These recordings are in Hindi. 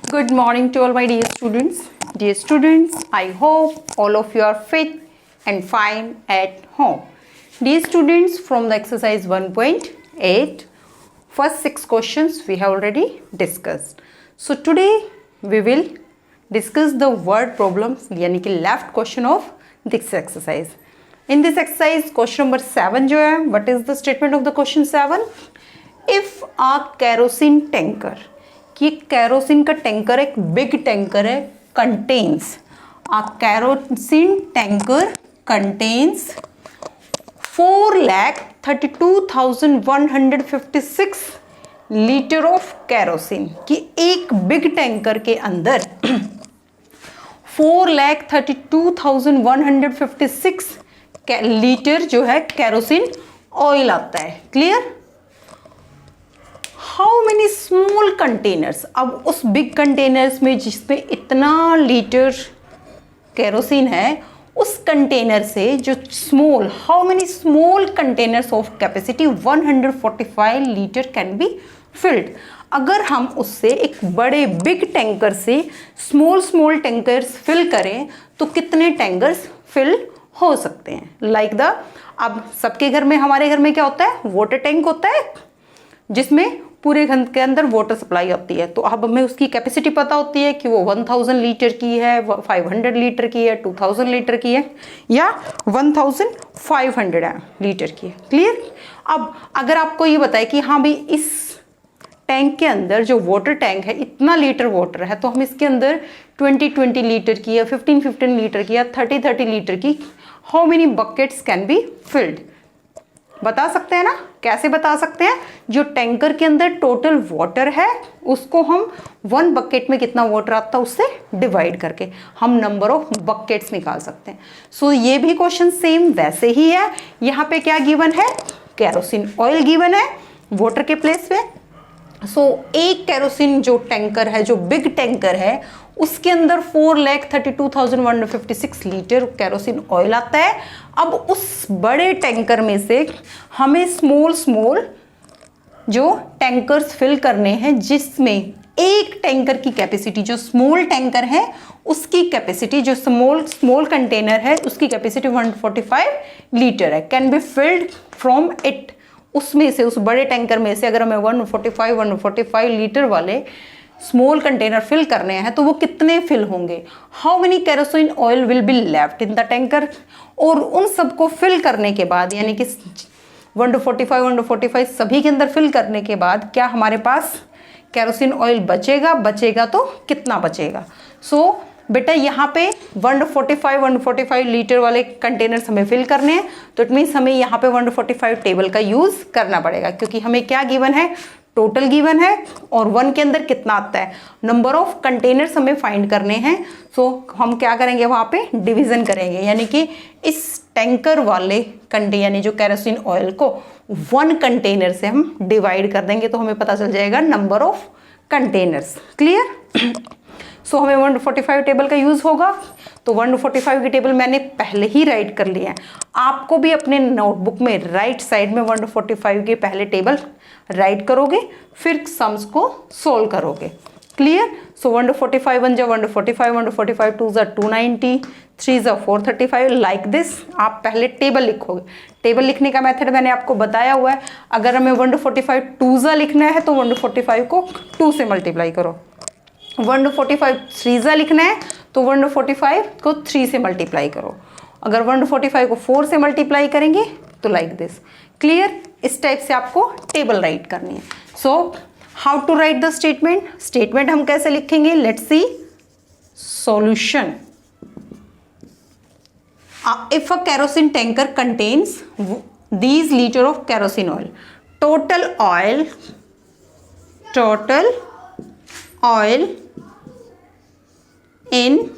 Good morning to all my dear students. Dear students, I hope all of you are fit and fine at home. Dear students, from the exercise 1.8, first 6 questions we have already discussed. So today we will discuss the word problems, यानी कि left question of this exercise. In this exercise, question number 7 जो है, what is the statement of the question 7? If a kerosene tanker, कि केरोसिन का टैंकर एक बिग टैंकर है, contains a kerosene tanker contains 4,32,156 litre of kerosene, कि एक बिग टैंकर के अंदर 4,32,156 लीटर जो है केरोसिन ऑयल आता है. Clear? How many small containers, अब उस बिग कंटेनर्स में जिसमें इतना लीटर केरोसिन है, उस कंटेनर से जो small, how many small containers of capacity 145 litre can be filled. अगर हम उससे एक बड़े बिग टैंकर से स्मॉल टैंकर्स फिल करें तो कितने टैंकर्स फिल हो सकते हैं. लाइक द, अब सबके घर में, हमारे घर में क्या होता है, वाटर टैंक होता है जिसमें पूरे घर के अंदर वाटर सप्लाई होती है. तो अब हमें उसकी कैपेसिटी पता होती है कि वो 1000 लीटर की है, 500 लीटर की है, 2000 लीटर की है या 1500 लीटर की है. क्लियर? अब अगर आपको ये बताए कि हाँ भाई इस टैंक के अंदर जो वाटर टैंक है इतना लीटर वाटर है, तो हम इसके अंदर 20 लीटर की या 15 लीटर की या 30 लीटर की, how many buckets can be filled, बता सकते हैं ना. कैसे बता सकते हैं? जो टैंकर के अंदर टोटल वाटर है उसको हम 1 बकेट में कितना वाटर आता है उससे डिवाइड करके हम नंबर ऑफ बकेट्स निकाल सकते हैं. सो ये भी क्वेश्चन सेम वैसे ही है. यहाँ पे क्या गिवन है, केरोसिन ऑयल गिवन है वाटर के प्लेस पे. सो एक केरोसिन जो टैंकर है, जो बिग टैंकर है, उसके अंदर 4,32,156 लीटर केरोसिन ऑयल आता है. अब उस बड़े टैंकर में से हमें स्मॉल जो टैंकर्स फिल करने हैं, जिसमें एक टैंकर की कैपेसिटी, जो स्मॉल टैंकर है उसकी कैपेसिटी, जो स्मॉल कंटेनर है उसकी कैपेसिटी 145 लीटर है, can be filled from it. उसमें से, उस बड़े टैंकर में से अगर हमें 145 लीटर वाले स्मॉल कंटेनर फिल करने हैं तो वो कितने फिल होंगे, how many kerosene oil will be left in the tanker. और उन सबको फिल करने के बाद, यानी कि 145 सभी के अंदर फिल करने के बाद क्या हमारे पास केरोसिन ऑयल बचेगा तो कितना बचेगा. सो बेटा यहाँ पे 145 लीटर वाले कंटेनर्स हमें फिल करने हैं, तो इट मीन्स हमें यहाँ पे 145 टेबल का यूज़ करना पड़ेगा, क्योंकि हमें क्या गिवन है, टोटल गिवन है और 1 के अंदर कितना आता है, नंबर ऑफ कंटेनर्स हमें फाइंड करने हैं. सो हम क्या करेंगे, वहाँ पे डिवीज़न करेंगे, यानी कि इस टैंकर वाले यानी जो केरोसिन ऑयल को 1 कंटेनर से हम डिवाइड कर देंगे तो हमें पता चल जाएगा नंबर ऑफ कंटेनर्स. क्लियर? सो हमें 145 टेबल का यूज़ होगा. तो 145 की टेबल मैंने पहले ही राइट कर लिया है. आपको भी अपने नोटबुक में राइट साइड में 145 की पहले टेबल राइट करोगे, फिर सम्स को सोल्व करोगे. क्लियर? सो 145 1 जा 145, 145 2 जा 290, 3 जा 435, लाइक दिस आप पहले टेबल लिखोगे. टेबल लिखने का मेथड मैंने आपको बताया हुआ है. अगर हमें 145 2 जा लिखना है तो 145 को 2 से मल्टीप्लाई करो. 145 3 जा लिखना है तो 145 को 3 से मल्टीप्लाई करो. अगर 145 को 4 से मल्टीप्लाई करेंगे तो लाइक दिस. क्लियर? इस टाइप से आपको टेबल राइट करनी है. So how to write the statement हम कैसे लिखेंगे, let's see solution. If a kerosene tanker contains these liter of kerosene oil, total oil in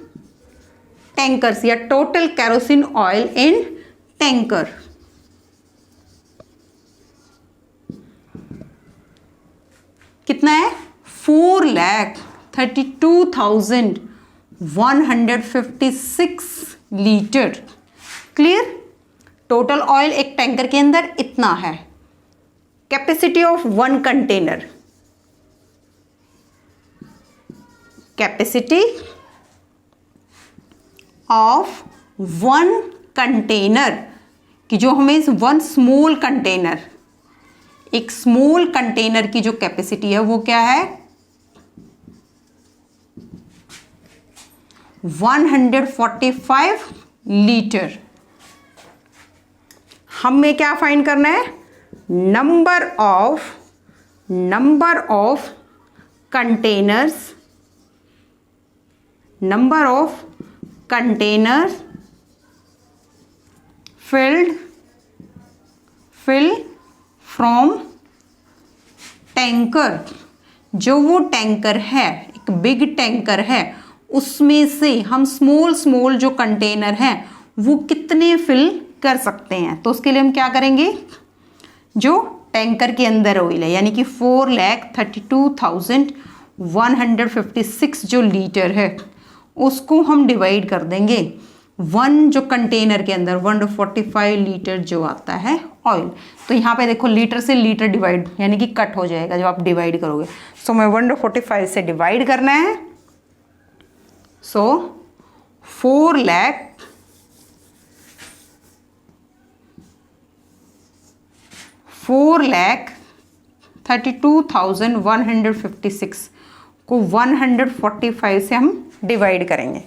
tankers या total kerosene oil in tanker कितना है, 4,32,156 लीटर. क्लियर? टोटल ऑयल एक टैंकर के अंदर इतना है. Capacity of 1 container capacity of one container, कि जो हमें वन स्मॉल कंटेनर, एक स्मॉल कंटेनर की जो कैपेसिटी है वो क्या है 145 लीटर। हमें क्या फाइंड करना है, number of containers filled from tanker. जो वो टैंकर है, एक बिग टैंकर है, उसमें से हम स्मॉल जो कंटेनर हैं वो कितने फिल कर सकते हैं। तो उसके लिए हम क्या करेंगे, जो टैंकर के अंदर ऑयल है यानी कि 4,32,156 जो लीटर है उसको हम डिवाइड कर देंगे वन जो कंटेनर के अंदर 145 लीटर जो आता है ऑयल। तो यहाँ पे देखो लीटर से लीटर डिवाइड यानी कि कट हो जाएगा जब आप डिवाइड करोगे। सो मैं 145 से डिवाइड करना है। सो 4,32,156 को 145 से हम डिवाइड करेंगे।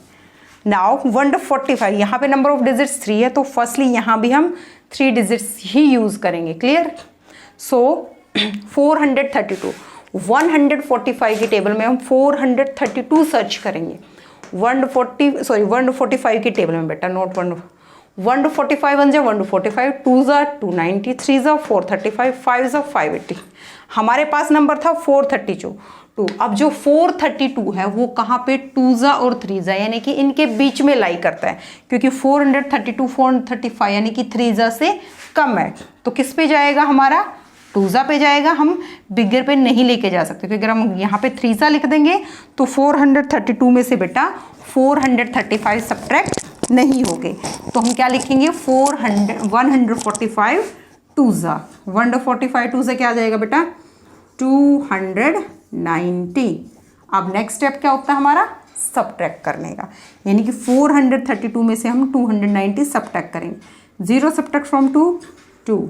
नाउ 145 यहाँ पे नंबर ऑफ डिजिट्स 3 है, तो फर्स्टली यहाँ भी हम 3 डिजिट्स ही यूज करेंगे। क्लियर। सो 432 145 की टेबल में हम 432 सर्च करेंगे। 145 की टेबल में बेटा, नोट 145 1 जा 145, 2 जा 290, 3 जा 435, 5 जा 580। हमारे पास नंबर था 432। अब जो 432 है वो कहाँ पे 2 जा और 3 जा यानी कि इनके बीच में लाई करता है, क्योंकि 432 435 यानी कि 3 जा से कम है। तो किस पे जाएगा हमारा, 2 जा पे जाएगा। हम बिगर पे नहीं लेके जा सकते, क्योंकि अगर हम यहाँ पे 3 जा लिख देंगे तो 432 में से बेटा 435 सब्ट्रैक्ट नहीं होंगे। तो हम क्या लिखेंगे 145 2 जा, 145 2 से क्या आ जाएगा बेटा 290। अब नेक्स्ट स्टेप क्या होता है हमारा, सब्ट्रैक्ट करने का, यानी कि 432 में से हम 290 सब्ट्रैक्ट करेंगे। 0 subtract from 2 2,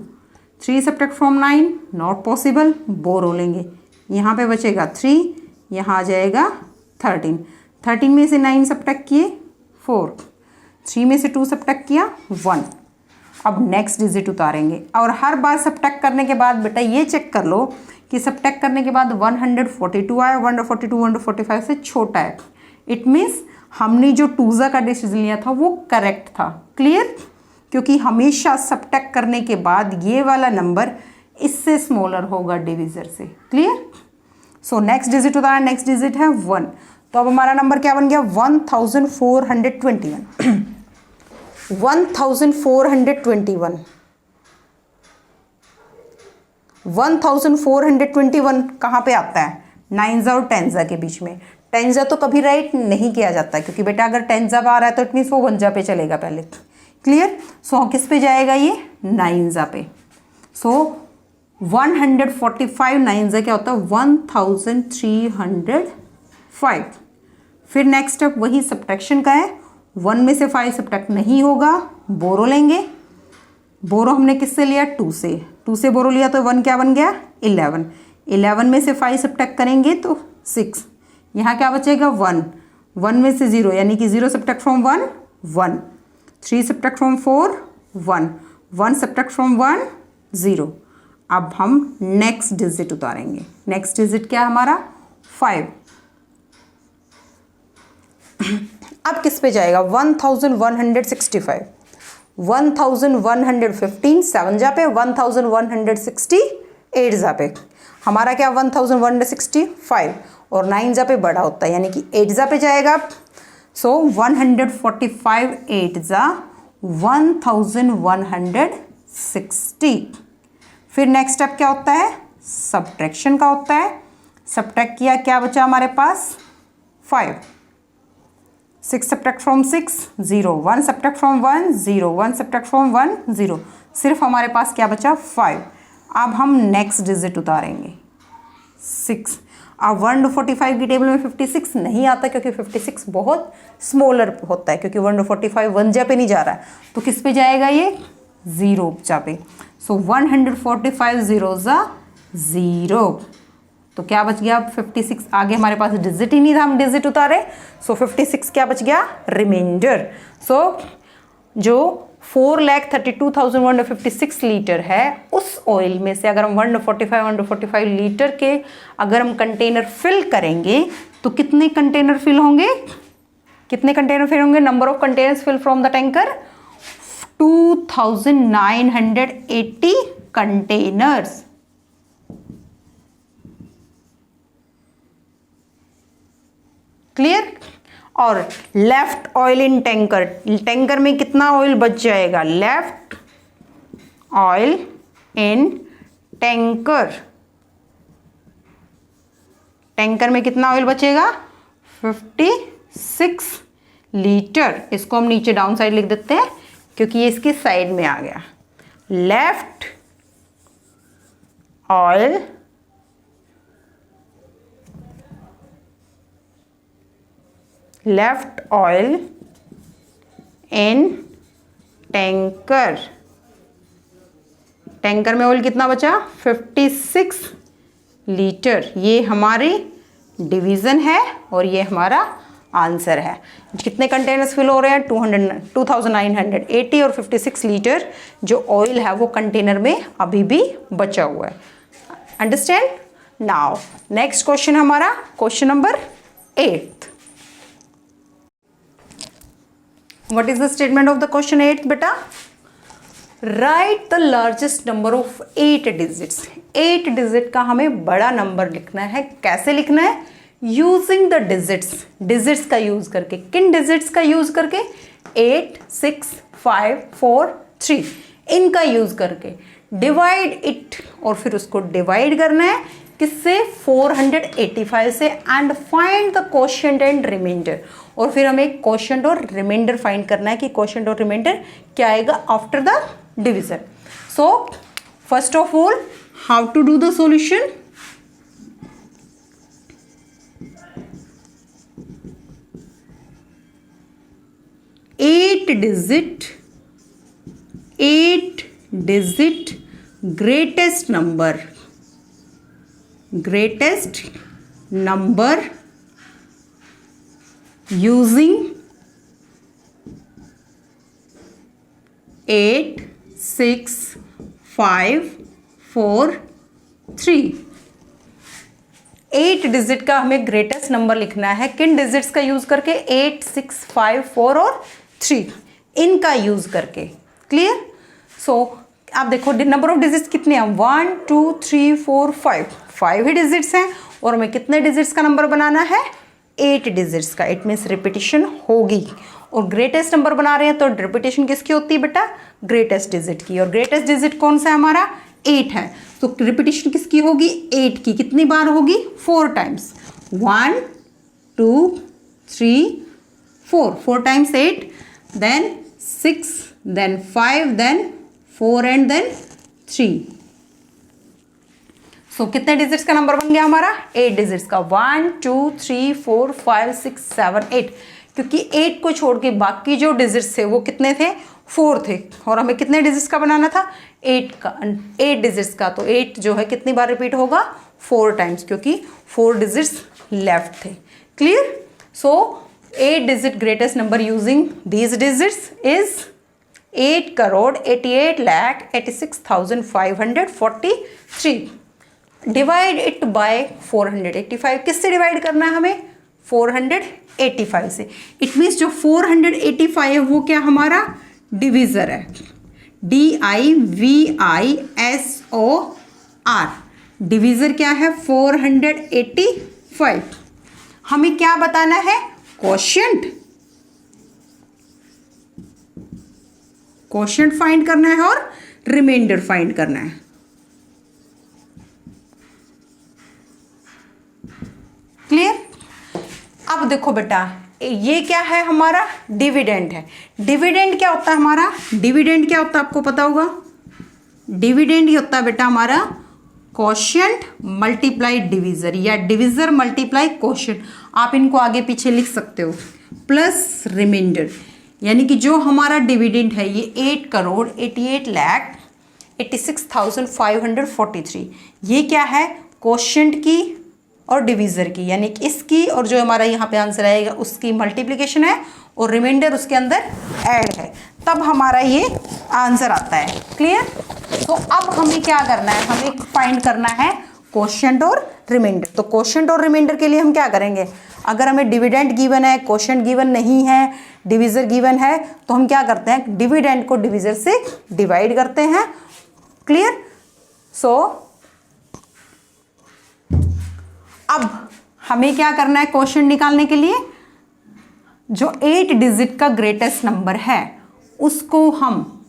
3 subtract from 9 not possible, borrow लेंगे। यहाँ पे बचेगा 3, यहाँ आ जाएगा 13। 13 में से 9 सब्ट्रैक्ट किए 4, 3 में से 2 सब्ट्रैक्ट किया 1। अब नेक्स्ट डिजिट उतारेंगे और हर बार सब्ट्रैक्ट करने के बाद बेटा ये चेक कर लो कि सब्ट्रैक्ट करने के बाद 142 आया, 142 145 से छोटा है। इट मीन्स हमने जो 2 जा का डिसीजन लिया था वो करेक्ट था। क्लियर, क्योंकि हमेशा सब्ट्रैक्ट करने के बाद ये वाला नंबर इससे स्मॉलर होगा डिविजर से। क्लियर। सो नेक्स्ट डिजिट उतारा, नेक्स्ट डिजिट है 1। तो अब हमारा नंबर क्या बन गया 1421। 1421 1421 कहाँ पे आता है, 9 जा और 10 जा के बीच में। 10 जा तो कभी राइट नहीं किया जाता, क्योंकि बेटा अगर 10 जा आ रहा है तो इट मीन्स वो 1 जा पे चलेगा पहले। क्लियर। सो किस पे जाएगा ये 9 जा पे। सो 145 9 जा क्या होता है 1305। फिर नेक्स्ट स्टेप वही सब्ट्रैक्शन का है, 1 में से 5 सब्ट्रैक्ट नहीं होगा, बोरो लेंगे। बोरो हमने किससे लिया 2 से, 2 से बोरो लिया तो 1 क्या बन गया 11। 11 में से 5 सब्ट्रैक्ट करेंगे तो 6। यहाँ क्या बचेगा 1, 1 में से 0 यानी कि 0 subtract from 1 1, 3 subtract from 4 1, 1 subtract from 1 0। अब हम नेक्स्ट डिजिट उतारेंगे। नेक्स्ट डिजिट क्या हमारा 5। अब किस पे जाएगा 1165, 1115 7 जा पे, 1168 जा पे। हमारा क्या 1165 और 9 जा पे बड़ा होता है यानी कि 8 जा पे जाएगा। सो 145 8 जा 1160। फिर नेक्स्ट स्टेप क्या होता है सब्ट्रैक्शन का होता है। सब्ट्रैक्ट किया, क्या बचा हमारे पास 5। 6 subtract from 6 0, 1 subtract from 1 0, 1 subtract from 1 0। सिर्फ हमारे पास क्या बचा 5। अब हम नेक्स्ट डिजिट उतारेंगे 6। अब 1/45 की टेबल में 56 नहीं आता क्योंकि 56 बहुत स्मॉलर होता है, क्योंकि 1/45 वन जा पे नहीं जा रहा है, तो किस पे जाएगा ये, 0 जा पे। सो 145 0 ज़ा 0, तो क्या बच गया, 56। आगे हमारे पास डिजिट ही नहीं था, हम डिजिट उतारे, सो 56 क्या बच गया, रिमाइंडर। सो जो 4,32,156 लीटर है उस ऑयल में से अगर हम 145 लीटर के अगर हम कंटेनर फिल करेंगे तो कितने कंटेनर फिल होंगे, कितने कंटेनर फिल होंगे, number of containers fill from the tanker 2,980 containers. Clear. और left oil in tanker, tanker में कितना ऑयल बच जाएगा, left oil in tanker, tanker में कितना ऑयल बचेगा, 56 लीटर। इसको हम नीचे डाउन साइड लिख देते हैं क्योंकि ये इसकी साइड में आ गया। Left oil left oil in tanker, tanker में ऑयल कितना बचा, 56 लीटर। ये हमारी डिवीज़न है और ये हमारा आंसर है। कितने कंटेनर्स फिल हो रहे हैं, 2,980 और 56 लीटर जो ऑयल है वो कंटेनर में अभी भी बचा हुआ है। अंडरस्टैंड। नाउ नेक्स्ट क्वेश्चन हमारा question number 8। What is the statement of the question 8 बेटा? Write the largest number of 8 digits. 8 डिजिट का हमें बड़ा नंबर लिखना है। कैसे लिखना है, यूजिंग द डिजिट्स, डिजिट्स का यूज करके। किन डिजिट्स का यूज करके, 8 6 5 4 3 इनका यूज करके। डिवाइड इट, और फिर उसको डिवाइड करना है किससे, 485 से, and find the quotient and remainder. और फिर हमें क्वोशिएंट और रिमाइंडर फाइंड करना है कि क्वोशिएंट और रिमाइंडर क्या आएगा after the division. So first of all how to do the solution, eight digit greatest number using 8 6 5 4 3। 8 डिजिट का हमें ग्रेटेस्ट नंबर लिखना है। किन डिजिट्स का यूज करके, 8 6 5 4 और 3 इनका यूज करके। क्लियर। सो आप देखो नंबर ऑफ डिजिट्स कितने हैं, 1 2 3 4 5 ही डिजिट्स हैं और हमें कितने डिजिट्स का नंबर बनाना है, 8 डिजिट्स का। इट मीन्स रिपीटिशन होगी। और ग्रेटेस्ट नंबर बना रहे हैं तो रिपीटिशन किसकी होती है बेटा, ग्रेटेस्ट डिजिट की। और ग्रेटेस्ट डिजिट कौन सा है हमारा, 8 है। तो रिपीटिशन किसकी होगी, 8 की। कितनी बार होगी, 4 times. 1 2 3 4 times 8, then 6, then 5, then 4 and then 3। So कितने डिजिट्स का नंबर बन गया हमारा, 8 डिजिट्स का। 1 2 3 4 5 6 7 8, क्योंकि 8 को छोड़ के बाकी जो डिजिट्स थे वो कितने थे, 4 थे। और हमें कितने डिजिट्स का बनाना था, 8 डिजिट्स का। तो 8 जो है कितनी बार रिपीट होगा, 4 टाइम्स, क्योंकि 4 डिजिट्स लेफ्ट थे। Clear. So 8 digit greatest number using these digits is 8,88,86,543। Divide it by 485। किससे डिवाइड करना है हमें, 485 से। इट मीन्स जो 485 है वो क्या हमारा डिविजर है, DIVISOR। डिविजर क्या है, 485। हमें क्या बताना है, क्वोशिएंट फाइंड करना है और रिमाइंडर फाइंड करना है। क्लियर। अब देखो बेटा ये क्या है हमारा, डिविडेंड है। डिविडेंड क्या होता है हमारा, डिविडेंड क्या होता है आपको पता होगा, डिविडेंड ये होता है बेटा हमारा कोशेंट मल्टीप्लाई डिविजर या डिविजर मल्टीप्लाई कोशेंट, आप इनको आगे पीछे लिख सकते हो, प्लस रिमाइंडर, यानी कि जो हमारा डिविडेंड है ये 8,88,86,543, ये क्या है, कोशेंट की और डिविजर की, यानी कि इसकी और जो हमारा यहाँ पे आंसर आएगा उसकी मल्टीप्लिकेशन है और रिमाइंडर उसके अंदर ऐड है, तब हमारा ये आंसर आता है। क्लियर? तो अब हमें क्या करना है, हमें फाइंड करना है कोशेंट और रिमाइंडर। तो कोशेंट और रिमाइंडर के लिए हम क्या करेंगे, अगर हमें डिविडेंड गिवन है, कोशेंट गिवन नहीं है, डिविजर गिवन है, तो हम क्या करते हैं, डिविडेंड को डिविजर से डिवाइड करते हैं। क्लियर? सो अब हमें क्या करना है, कोशेंट निकालने के लिए जो 8 डिजिट का ग्रेटेस्ट नंबर है उसको हम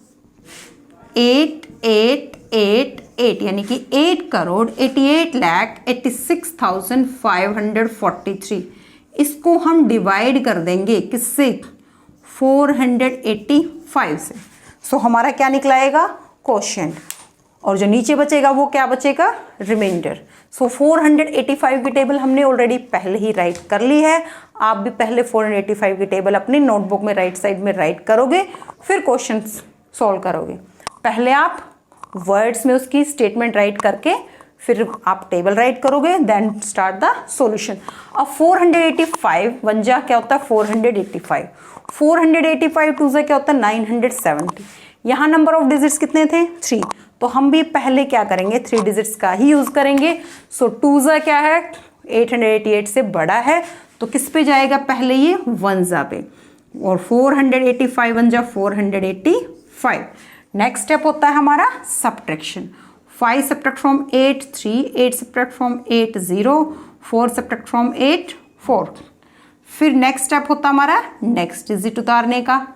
8888 यानी कि 8,88,86,543, इसको हम डिवाइड कर देंगे किससे, 485 से। सो हमारा क्या निकलाएगा, कोशेंट, और जो नीचे बचेगा वो क्या बचेगा, रिमाइंडर। सो 485 की टेबल हमने ऑलरेडी पहले ही राइट कर ली है, आप भी पहले 485 की टेबल अपनी नोटबुक में राइट साइड में राइट करोगे, फिर क्वेश्चन सॉल्व करोगे। पहले आप वर्ड्स में उसकी स्टेटमेंट राइट करके फिर आप टेबल राइट करोगे, देन स्टार्ट द सॉल्यूशन। अब 485 वन जा क्या होता है, 485, 485 टू जा क्या होता है, 970। यहाँ नंबर ऑफ डिजिट्स कितने थे, 3, तो हम भी पहले क्या करेंगे, 3 डिजिट्स का ही यूज करेंगे। सो 2 जा क्या है, 888 से बड़ा है, तो किस पे जाएगा, पहले ये 1 जा पे, और 485 वन जा 485। नेक्स्ट स्टेप होता है हमारा subtraction, 5 subtract from 8 3, 8 subtract from 8 0, 4 subtract from 8 4। फिर नेक्स्ट स्टेप होता है हमारा नेक्स्ट डिजिट उतारने का।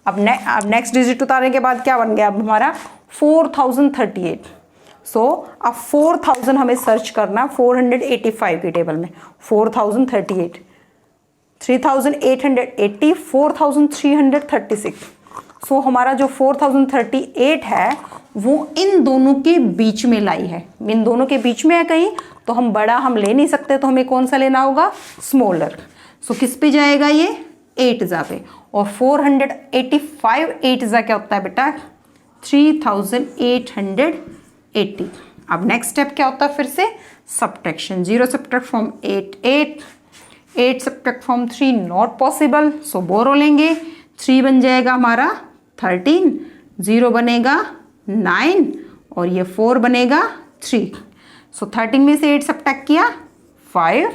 अब नेक्स्ट डिजिट उतारने के बाद क्या बन गया, अब हमारा 4038। सो अब 4000 हमें सर्च करना 485 की टेबल में, 4038, 3880, 4336। सो हमारा जो 4038 है वो इन दोनों के बीच में लाई है, इन दोनों के बीच में है कहीं, तो हम बड़ा हम ले नहीं सकते, तो हमें कौन सा लेना होगा, स्मॉलर। सो किस पे जाएगा ये, 8 जा पे, और 485 8 जा क्या होता है बेटा, 3880। अब नेक्स्ट स्टेप क्या होता है, फिर से subtraction, 0 subtract from 8 8, 8 subtract from 3 not possible, so borrow लेंगे, 3 बन जाएगा हमारा 13, 0 बनेगा 9, और ये 4 बनेगा 3। सो 13 में से 8 सब्ट्रैक्ट किया 5,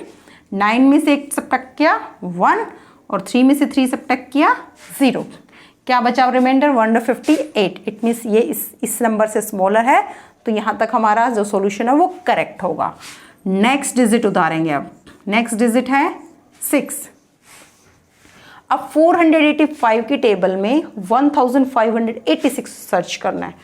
9 में से 8 सब्ट्रैक्ट किया 1, और 3 में से 3 सब्ट्रैक्ट किया 0। क्या बचा रिमाइंडर, 158। इट मीन्स ये इस नंबर से स्मॉलर है, तो यहाँ तक हमारा जो सॉल्यूशन है वो करेक्ट होगा। नेक्स्ट डिजिट उतारेंगे, अब नेक्स्ट डिजिट है 6। अब 485 की टेबल में 1586 सर्च करना है,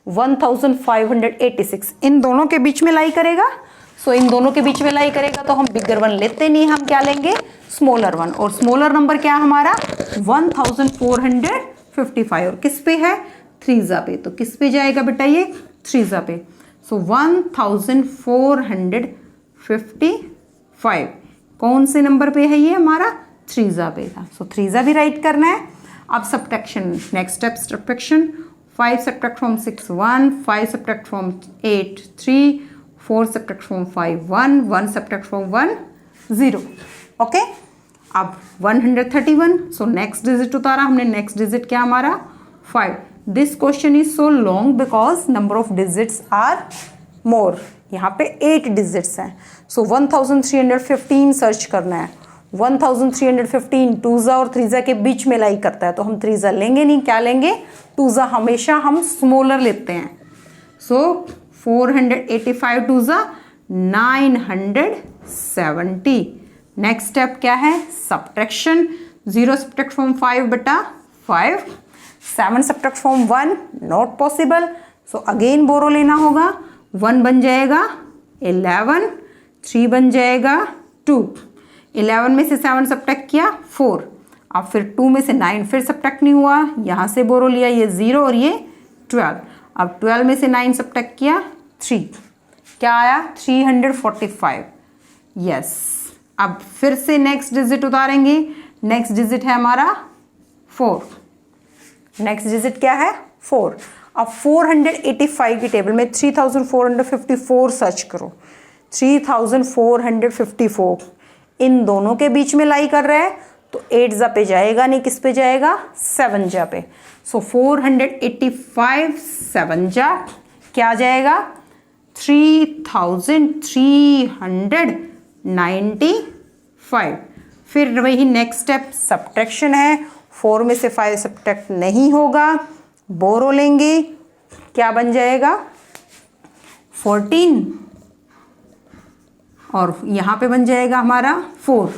1586 इन दोनों के बीच में लाई करेगा। सो इन दोनों के बीच में लाई करेगा तो हम बिगर वन लेते नहीं, हम क्या लेंगे, स्मॉलर वन, और स्मॉलर नंबर क्या है हमारा 1455, और किस पे है, 3 जा पे, तो किस पे जाएगा बेटा ये, 3 जा पे। सो 1455 कौन से नंबर पे है ये हमारा, 3 जा पे था। सो 3 जा भी राइट करना है। अब subtraction, next step subtraction, 5 subtract from 6 1, 5 subtract from 8 3, 4 subtract from 5 1, 1 subtract from 1 0। Okay, अब 131। सो नेक्स्ट डिजिट उतारा हमने, नेक्स्ट डिजिट क्या हमारा 5। This question is so long because number of digits are more, यहाँ पे 8 डिजिट्स हैं। सो 1315 सर्च करना है, 1315 2 जा और 3 जा के बीच में लाई करता है, तो हम 3 जा लेंगे नहीं, क्या लेंगे, 2 जा हमेशा हम स्मॉलर लेते हैं। सो 485 2 जा 970। नेक्स्ट स्टेप क्या है, सब्ट्रैक्शन, 0 सब्ट्रैक्ट फ्रॉम 5 बेटा 5, 7 subtract from 1 not possible, so again borrow लेना होगा, 1 बन जाएगा 11, 3 बन जाएगा 2, 11 में से 7 सब्ट्रैक्ट किया 4, अब फिर 2 में से 9 फिर सब्ट्रैक्ट नहीं हुआ, यहाँ से बोरो लिया ये 0 और ये 12, अब 12 में से 9 सब्ट्रैक्ट किया 3, क्या आया 345। यस, अब फिर से नेक्स्ट डिजिट उतारेंगे। नेक्स्ट डिजिट है हमारा 4। नेक्स्ट डिजिट क्या है 4। अब 485 की टेबल में 3454 सर्च करो। 3454 इन दोनों के बीच में लाई कर रहा है, तो 8 जा पे जाएगा नहीं, किस पे जाएगा 7 जा पे। सो 485 7 जा क्या जाएगा 3395। फिर वही नेक्स्ट स्टेप सब्ट्रैक्शन है। 4 में से 5 सब्ट्रैक्ट नहीं होगा, बोरो लेंगे, क्या बन जाएगा 14 और यहाँ पे बन जाएगा हमारा 4।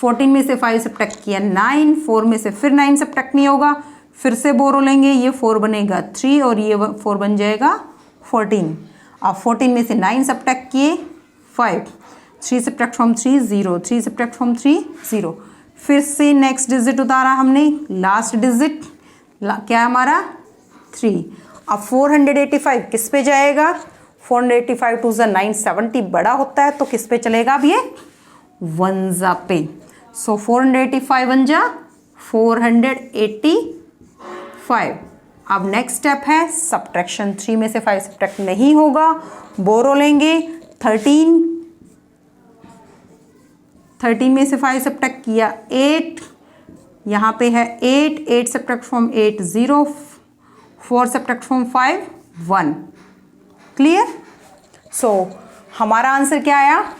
14 में से 5 सब्ट्रैक्ट किया 9, 4 में से फिर 9 सब्ट्रैक्ट नहीं होगा, फिर से बोरो लेंगे, ये 4 बनेगा 3 और ये 4 बन जाएगा 14। अब 14 में से 9 सब्ट्रैक्ट किए 5, 3 सब्ट्रैक्ट फ्रॉम 3 0, 3 सब्ट्रैक्ट फ्रॉम 3 0। फिर से नेक्स्ट डिजिट उतारा हमने, लास्ट डिजिट क्या हमारा 3। अब 485 किस पे जाएगा 485 टू 970 बड़ा होता है, तो किस पे चलेगा अब ये 1 जा पे। सो 485 1 जा 485। अब नेक्स्ट स्टेप है सब्ट्रैक्शन। 3 में से 5 सब्ट्रैक्ट नहीं होगा, बोरो लेंगे 13 में से 5 सब्ट्रैक्ट किया 8, यहाँ पे है 8 subtract from 8 0, 4 subtract from 5 1। Clear. So हमारा आंसर क्या आया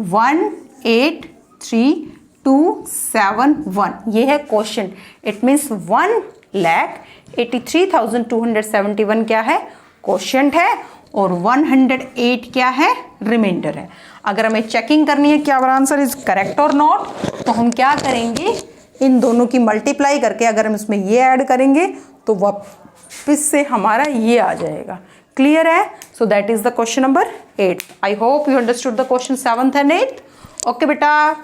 183,271। ये है क्वेश्चन। इट मीन्स 1,83,271 क्या है क्वेश्चन है और 108 क्या है रिमाइंडर है। अगर हमें चेकिंग करनी है कि आवर आंसर इज करेक्ट और नॉट, तो हम क्या करेंगे इन दोनों की मल्टीप्लाई करके अगर हम इसमें ये ऐड करेंगे तो वापस से हमारा ये आ जाएगा। क्लियर है। So that is the question number 8। I hope you understood the question 7th and 8th। Okay बेटा।